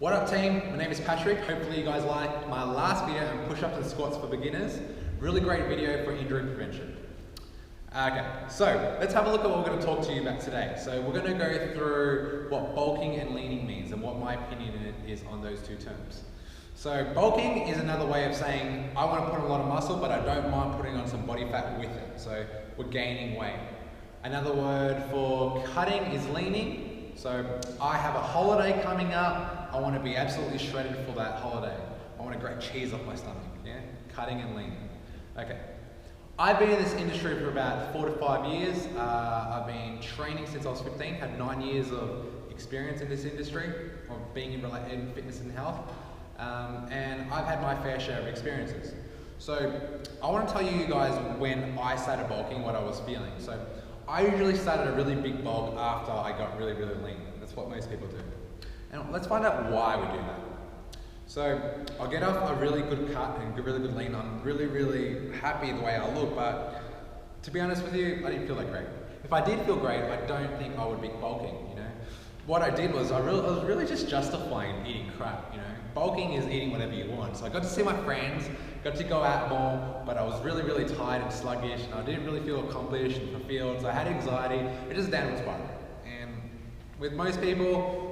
What up team, my name is Patrick. Hopefully you guys liked my last video on push-ups and squats for beginners. Really great video for injury prevention. Okay, so let's have a look at what we're going to talk to you about today. So we're going to go through what bulking and leaning means and what my opinion is on those two terms. So bulking is another way of saying I want to put on a lot of muscle but I don't mind putting on some body fat with it. So we're gaining weight. Another word for cutting is leaning. So I have a holiday coming up. I want to be absolutely shredded for that holiday. I want to grate cheese off my stomach. Yeah, cutting and leaning. Okay. I've been in this industry for about 4 to 5 years. I've been training since I was 15. Had 9 years of experience in this industry of being in fitness and health, and I've had my fair share of experiences. So I want to tell you guys when I started bulking, what I was feeling. So I usually started a really big bulk after I got really lean. That's what most people do. And let's find out why we do that. So I'll get off a really good cut and a really good lean. I'm really happy the way I look, but to be honest with you, I didn't feel that great. If I did feel great, I don't think I would be bulking, you know. What I did was I was really just justifying eating crap, you know. Bulking is eating whatever you want. So I got to see my friends, got to go out more, but I was really tired and sluggish, and I didn't really feel accomplished and fulfilled. So I had anxiety. It just downward spiral. And with most people,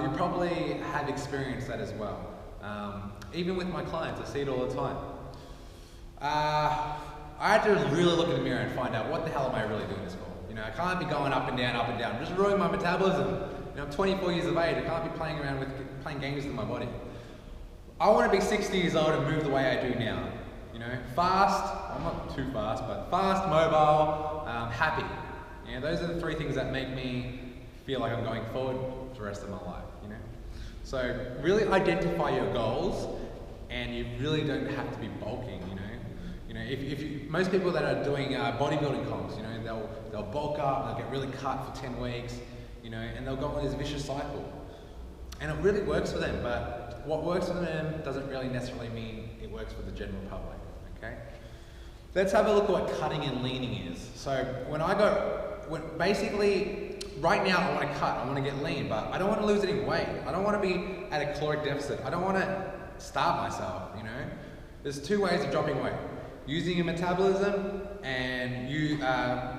you probably have experienced that as well. Even with my clients, I see it all the time. I had to really look in the mirror and find out what the hell am I really doing this for. You know, I can't be going up and down, I'm just ruining my metabolism. You know, I'm 24 years of age, I can't be playing games with my body. I want to be 60 years old and move the way I do now. You know, fast, I'm not too fast, but fast, mobile, happy. You know, those are the 3 things that make me feel like I'm going forward for the rest of my life, you know. So really identify your goals, and you really don't have to be bulking, you know. You know, most people that are doing bodybuilding comps, you know, they'll bulk up, they'll get really cut for 10 weeks, you know, and they'll go on this vicious cycle. And it really works for them, but what works for them doesn't really necessarily mean it works for the general public, okay? Let's have a look at what cutting and leaning is. So basically, right now I want to cut, I want to get lean, but I don't want to lose any weight. I don't want to be at a caloric deficit. I don't want to starve myself, you know? There's 2 ways of dropping weight. Using your metabolism and you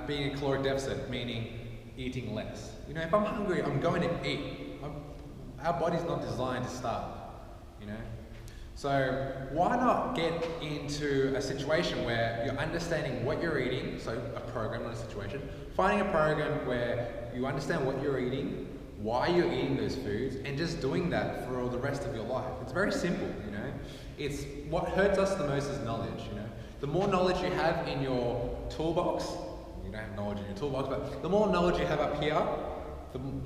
being in a caloric deficit, meaning eating less. You know, if I'm hungry, I'm going to eat. Our body's not designed to starve, you know? So why not get into a situation where you're understanding what you're eating, so a program, not a situation, finding a program where you understand what you're eating, why you're eating those foods, and just doing that for the rest of your life. It's very simple, you know? It's what hurts us the most is knowledge, you know? The more knowledge you have in your toolbox, you don't have knowledge in your toolbox, but the more knowledge you have up here,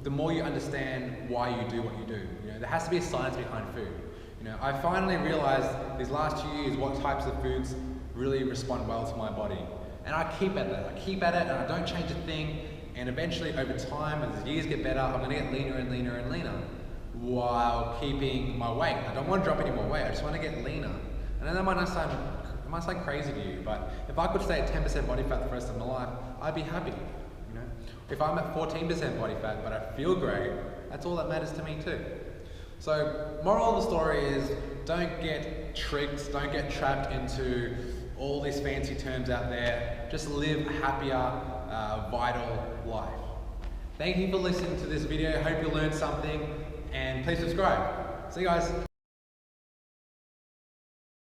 the more you understand why you do what you do. You know, there has to be a science behind food. You know, I finally realized these last 2 years what types of foods really respond well to my body. And I keep at that. I keep at it and I don't change a thing. And eventually over time, as the years get better, I'm gonna get leaner and leaner and leaner while keeping my weight. I don't want to drop any more weight, I just want to get leaner. And that might sound crazy to you, but if I could stay at 10% body fat the rest of my life, I'd be happy. You know, if I'm at 14% body fat but I feel great, that's all that matters to me too. So moral of the story is don't get tricked, don't get trapped into all these fancy terms out there. Just live a happier, vital life. Thank you for listening to this video. Hope you learned something, and please subscribe. See you guys.